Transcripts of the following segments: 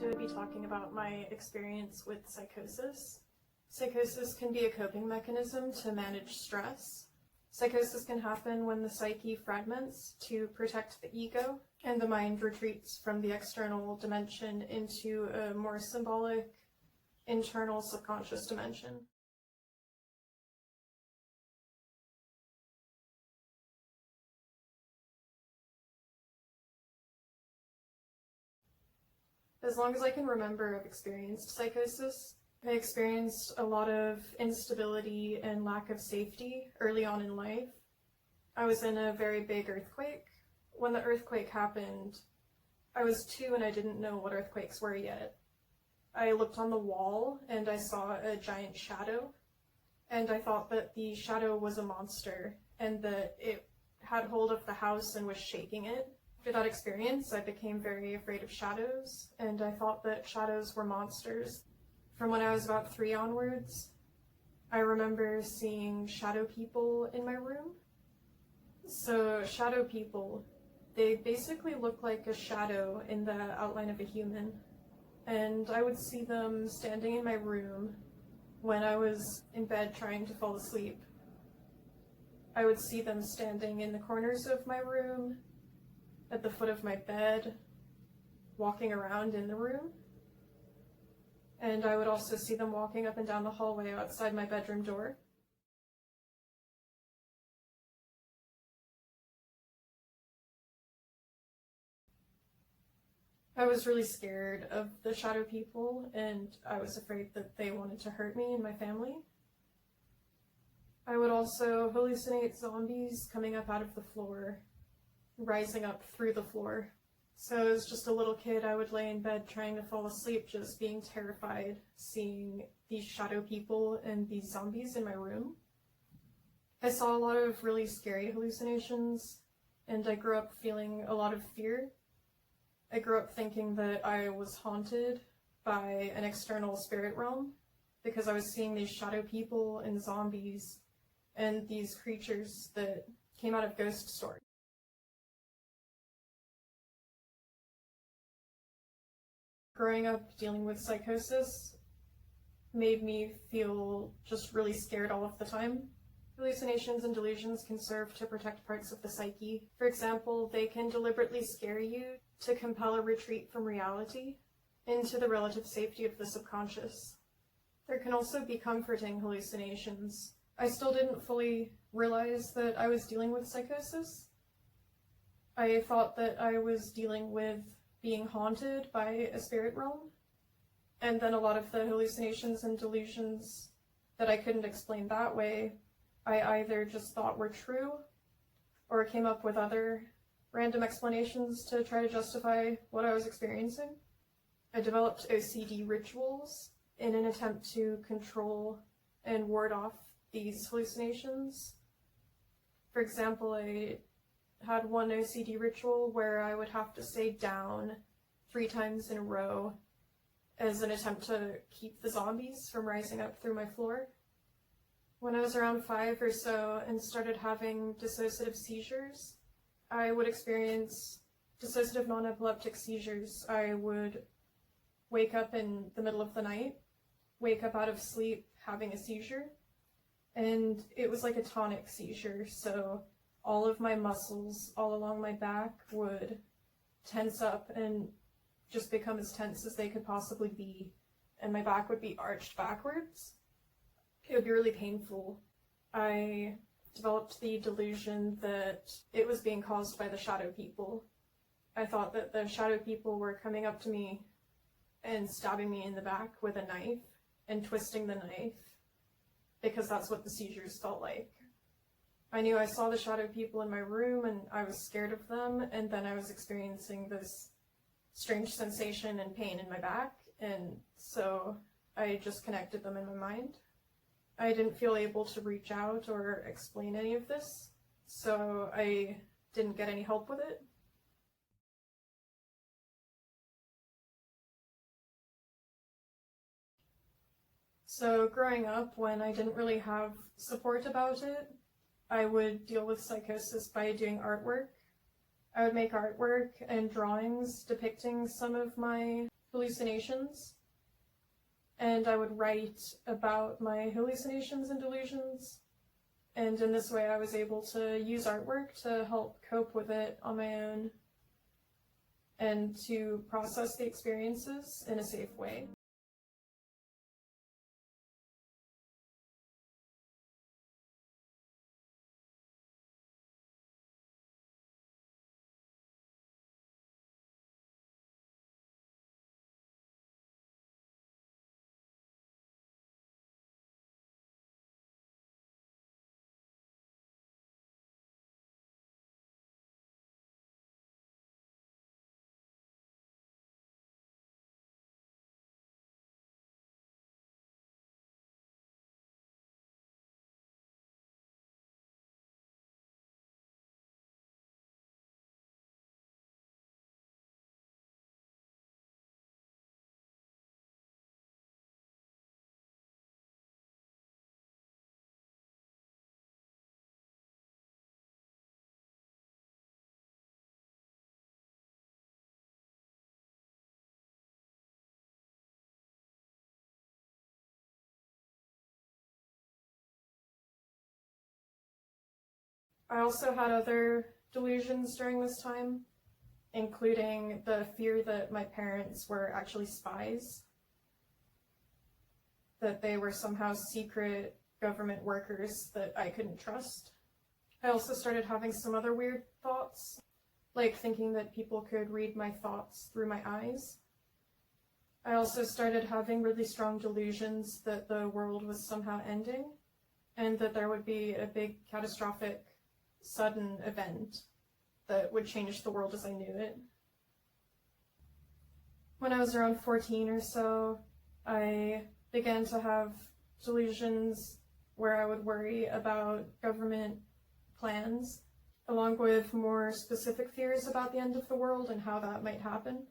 to be talking about my experience with psychosis. Psychosis can be a coping mechanism to manage stress. Psychosis can happen when the psyche fragments to protect the ego, and the mind retreats from the external dimension into a more symbolic, internal subconscious dimension. As long as I can remember, I've experienced psychosis. I experienced a lot of instability and lack of safety early on in life. I was in a very big earthquake. When the earthquake happened, I was 2 and I didn't know what earthquakes were yet. I looked on the wall and I saw a giant shadow, and I thought that the shadow was a monster and that it had hold of the house and was shaking it. After that experience, I became very afraid of shadows, and I thought that shadows were monsters. From when I was about 3 onwards, I remember seeing shadow people in my room. So shadow people, they basically look like a shadow in the outline of a human, and I would see them standing in my room when I was in bed trying to fall asleep. I would see them standing in the corners of my room, at the foot of my bed, walking around in the room. And I would also see them walking up and down the hallway outside my bedroom door. I was really scared of the shadow people, and I was afraid that they wanted to hurt me and my family. I would also hallucinate zombies coming up out of the floor, rising up through the floor. So as just a little kid, I would lay in bed trying to fall asleep, just being terrified, seeing these shadow people and these zombies in my room. I saw a lot of really scary hallucinations, and I grew up feeling a lot of fear. I grew up thinking that I was haunted by an external spirit realm, because I was seeing these shadow people and zombies and these creatures that came out of ghost stories. Growing up dealing with psychosis made me feel just really scared all of the time. Hallucinations and delusions can serve to protect parts of the psyche. For example, they can deliberately scare you to compel a retreat from reality into the relative safety of the subconscious. There can also be comforting hallucinations. I still didn't fully realize that I was dealing with psychosis. I thought that I was dealing with being haunted by a spirit realm, and then a lot of the hallucinations and delusions that I couldn't explain that way, I either just thought were true or came up with other random explanations to try to justify what I was experiencing. I developed OCD rituals in an attempt to control and ward off these hallucinations. For example, I had one OCD ritual where I would have to say down 3 times in a row as an attempt to keep the zombies from rising up through my floor. When I was around 5 or so and started having dissociative seizures, I would experience dissociative non-epileptic seizures. I would wake up in the middle of the night, wake up out of sleep having a seizure, and it was like a tonic seizure, so all of my muscles all along my back would tense up and just become as tense as they could possibly be, and my back would be arched backwards. It would be really painful. I developed the delusion that it was being caused by the shadow people. I thought that the shadow people were coming up to me and stabbing me in the back with a knife and twisting the knife, because that's what the seizures felt like. I knew I saw the shadow people in my room and I was scared of them, and then I was experiencing this strange sensation and pain in my back, and so I just connected them in my mind. I didn't feel able to reach out or explain any of this, so I didn't get any help with it. So growing up, when I didn't really have support about it, I would deal with psychosis by doing artwork. I would make artwork and drawings depicting some of my hallucinations, and I would write about my hallucinations and delusions. And in this way, I was able to use artwork to help cope with it on my own and to process the experiences in a safe way. I also had other delusions during this time, including the fear that my parents were actually spies, that they were somehow secret government workers that I couldn't trust. I also started having some other weird thoughts, like thinking that people could read my thoughts through my eyes. I also started having really strong delusions that the world was somehow ending, and that there would be a big catastrophic sudden event that would change the world as I knew it. When I was around 14 or so, I began to have delusions where I would worry about government plans, along with more specific fears about the end of the world and how that might happen.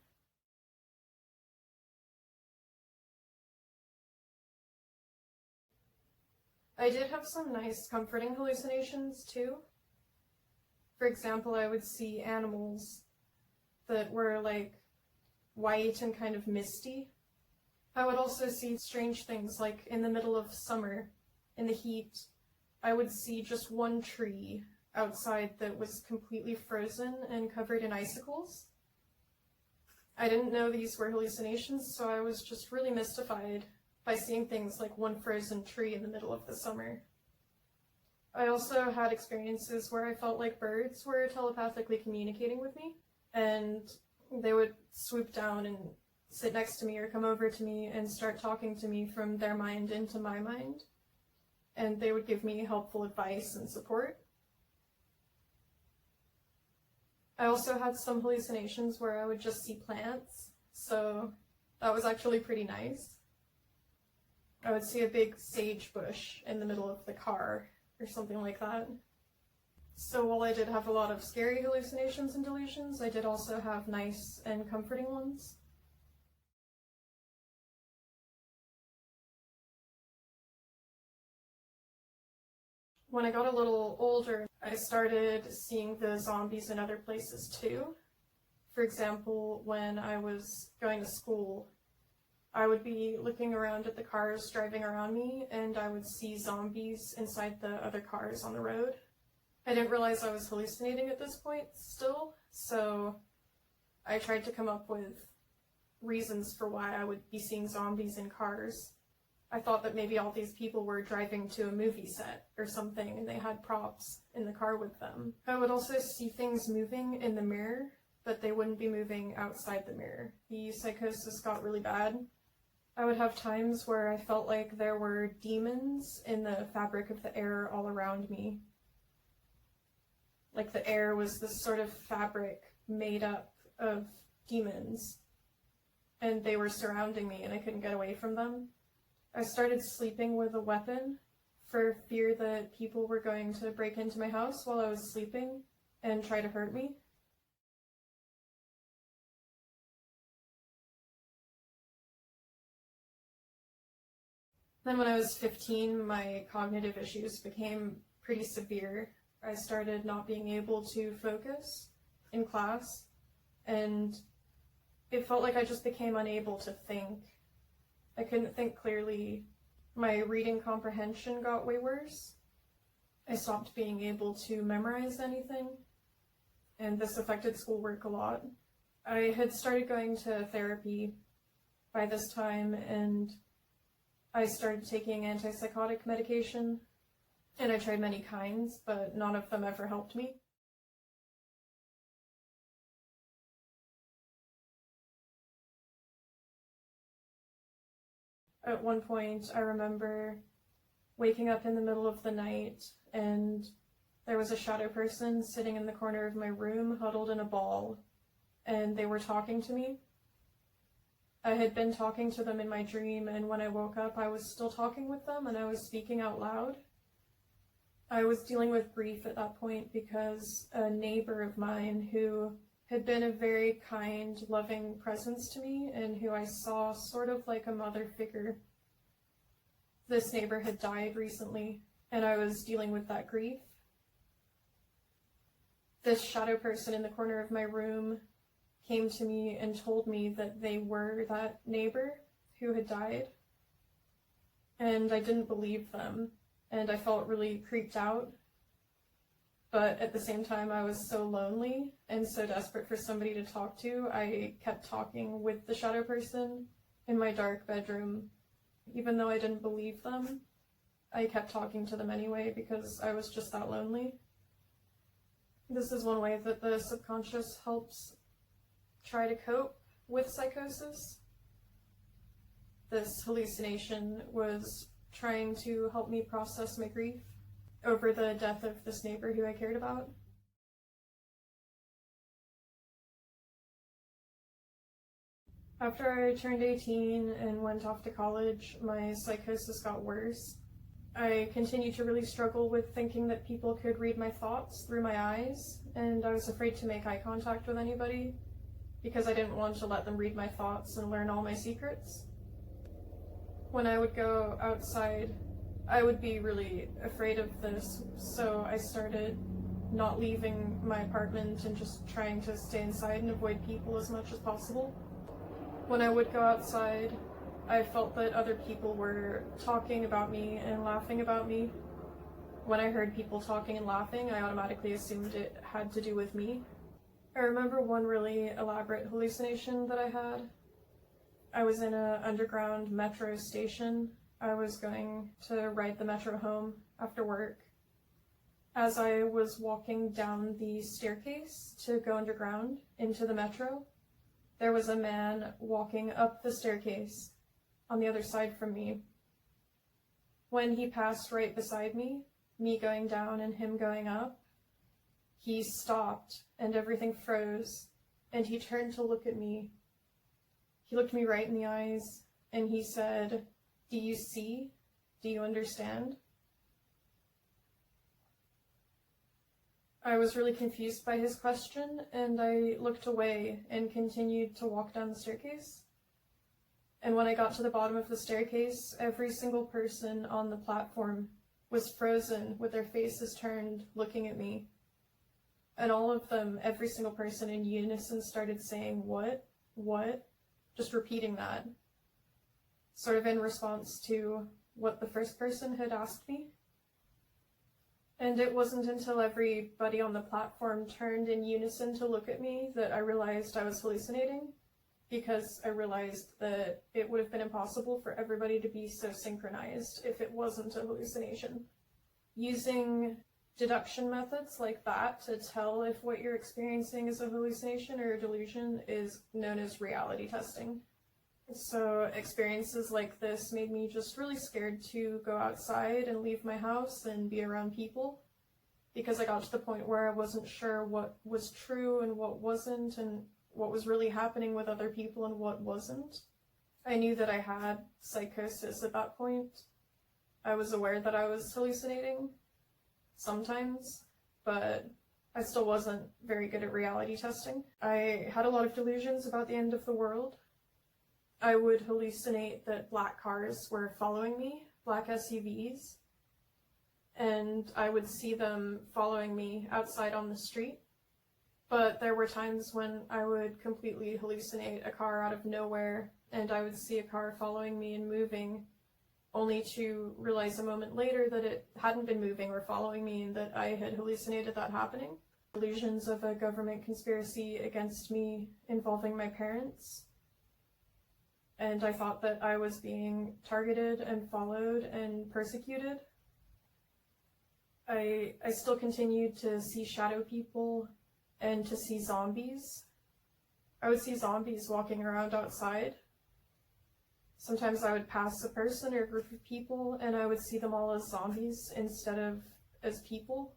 I did have some nice, comforting hallucinations too. For example, I would see animals that were like white and kind of misty. I would also see strange things, like in the middle of summer, in the heat, I would see just one tree outside that was completely frozen and covered in icicles. I didn't know these were hallucinations, so I was just really mystified by seeing things like one frozen tree in the middle of the summer. I also had experiences where I felt like birds were telepathically communicating with me, and they would swoop down and sit next to me or come over to me and start talking to me from their mind into my mind, and they would give me helpful advice and support. I also had some hallucinations where I would just see plants, so that was actually pretty nice. I would see a big sage bush in the middle of the car, or something like that. So while I did have a lot of scary hallucinations and delusions, I did also have nice and comforting ones. When I got a little older, I started seeing the zombies in other places too. For example, when I was going to school, I would be looking around at the cars driving around me, and I would see zombies inside the other cars on the road. I didn't realize I was hallucinating at this point still, so I tried to come up with reasons for why I would be seeing zombies in cars. I thought that maybe all these people were driving to a movie set or something, and they had props in the car with them. I would also see things moving in the mirror, but they wouldn't be moving outside the mirror. The psychosis got really bad. I would have times where I felt like there were demons in the fabric of the air all around me. Like the air was this sort of fabric made up of demons, and they were surrounding me and I couldn't get away from them. I started sleeping with a weapon for fear that people were going to break into my house while I was sleeping and try to hurt me. Then when I was 15, my cognitive issues became pretty severe. I started not being able to focus in class, and It felt like I just became unable to think. I couldn't think clearly. My reading comprehension got way worse. I stopped being able to memorize anything, and this affected schoolwork a lot. I had started going to therapy by this time, and I started taking antipsychotic medication, and I tried many kinds, but none of them ever helped me. At one point, I remember waking up in the middle of the night, and there was a shadow person sitting in the corner of my room, huddled in a ball, and they were talking to me. I had been talking to them in my dream, and when I woke up, I was still talking with them, and I was speaking out loud. I was dealing with grief at that point because a neighbor of mine who had been a very kind, loving presence to me, and who I saw sort of like a mother figure, this neighbor had died recently, and I was dealing with that grief. This shadow person in the corner of my room came to me and told me that they were that neighbor who had died, and I didn't believe them, and I felt really creeped out. But at the same time, I was so lonely and so desperate for somebody to talk to, I kept talking with the shadow person in my dark bedroom. Even though I didn't believe them, I kept talking to them anyway because I was just that lonely. This is one way that the subconscious helps try to cope with psychosis. This hallucination was trying to help me process my grief over the death of this neighbor who I cared about. After I turned 18 and went off to college, my psychosis got worse. I continued to really struggle with thinking that people could read my thoughts through my eyes, and I was afraid to make eye contact with anybody because I didn't want to let them read my thoughts and learn all my secrets. When I would go outside, I would be really afraid of this, so I started not leaving my apartment and just trying to stay inside and avoid people as much as possible. When I would go outside, I felt that other people were talking about me and laughing about me. When I heard people talking and laughing, I automatically assumed it had to do with me. I remember one really elaborate hallucination that I had. I was in an underground metro station. I was going to ride the metro home after work. As I was walking down the staircase to go underground into the metro, there was a man walking up the staircase on the other side from me. When he passed right beside me going down and him going up, he stopped and everything froze, and he turned to look at me. He looked me right in the eyes and he said, "Do you see? Do you understand?" I was really confused by his question, and I looked away and continued to walk down the staircase. And when I got to the bottom of the staircase, every single person on the platform was frozen with their faces turned, looking at me. And all of them, every single person in unison, started saying, "What? What?" Just repeating that, sort of in response to what the first person had asked me. And it wasn't until everybody on the platform turned in unison to look at me that I realized I was hallucinating, because I realized that it would have been impossible for everybody to be so synchronized if it wasn't a hallucination. Using deduction methods like that to tell if what you're experiencing is a hallucination or a delusion is known as reality testing. So experiences like this made me just really scared to go outside and leave my house and be around people, because I got to the point where I wasn't sure what was true and what wasn't, and what was really happening with other people and what wasn't. I knew that I had psychosis at that point. I was aware that I was hallucinating sometimes, but I still wasn't very good at reality testing. I had a lot of delusions about the end of the world. I would hallucinate that black cars were following me, black SUVs, and I would see them following me outside on the street. But there were times when I would completely hallucinate a car out of nowhere, and I would see a car following me and moving, only to realize a moment later that it hadn't been moving or following me and that I had hallucinated that happening. Delusions of a government conspiracy against me involving my parents. And I thought that I was being targeted and followed and persecuted. I still continued to see shadow people and to see zombies. I would see zombies walking around outside. Sometimes I would pass a person or a group of people and I would see them all as zombies instead of as people.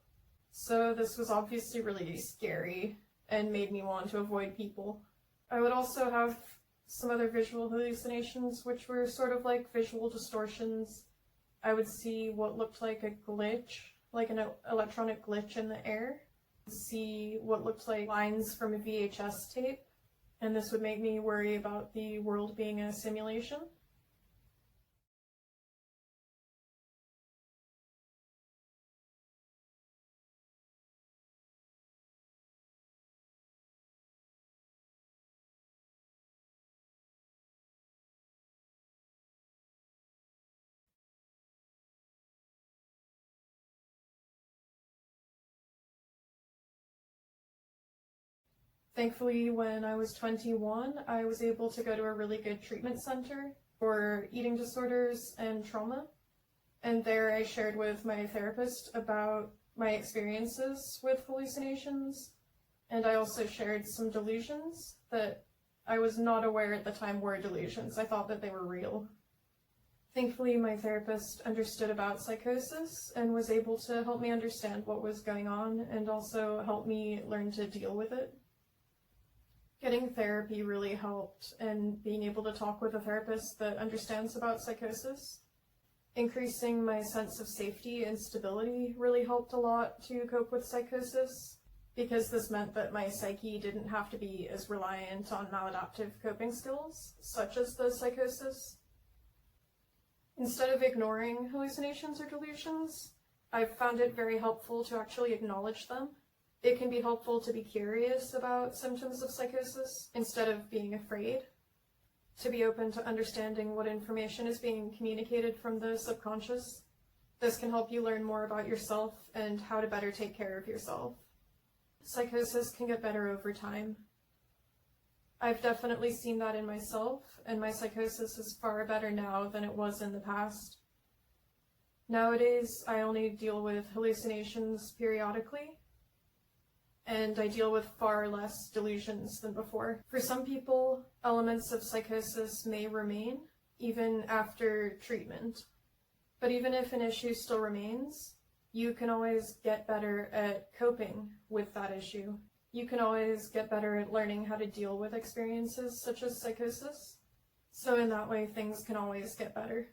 So this was obviously really scary and made me want to avoid people. I would also have some other visual hallucinations, which were sort of like visual distortions. I would see what looked like a glitch, like an electronic glitch in the air. See what looked like lines from a VHS tape, and this would make me worry about the world being a simulation. Thankfully, when I was 21, I was able to go to a really good treatment center for eating disorders and trauma. And there I shared with my therapist about my experiences with hallucinations. And I also shared some delusions that I was not aware at the time were delusions. I thought that they were real. Thankfully, my therapist understood about psychosis and was able to help me understand what was going on and also help me learn to deal with it. Getting therapy really helped, and being able to talk with a therapist that understands about psychosis. Increasing my sense of safety and stability really helped a lot to cope with psychosis, because this meant that my psyche didn't have to be as reliant on maladaptive coping skills, such as the psychosis. Instead of ignoring hallucinations or delusions, I've found it very helpful to actually acknowledge them. It can be helpful to be curious about symptoms of psychosis instead of being afraid, to be open to understanding what information is being communicated from the subconscious. This can help you learn more about yourself and how to better take care of yourself. Psychosis can get better over time. I've definitely seen that in myself, and my psychosis is far better now than it was in the past. Nowadays, I only deal with hallucinations periodically, and I deal with far less delusions than before. For some people, elements of psychosis may remain even after treatment. But even if an issue still remains, you can always get better at coping with that issue. You can always get better at learning how to deal with experiences such as psychosis. So in that way, things can always get better.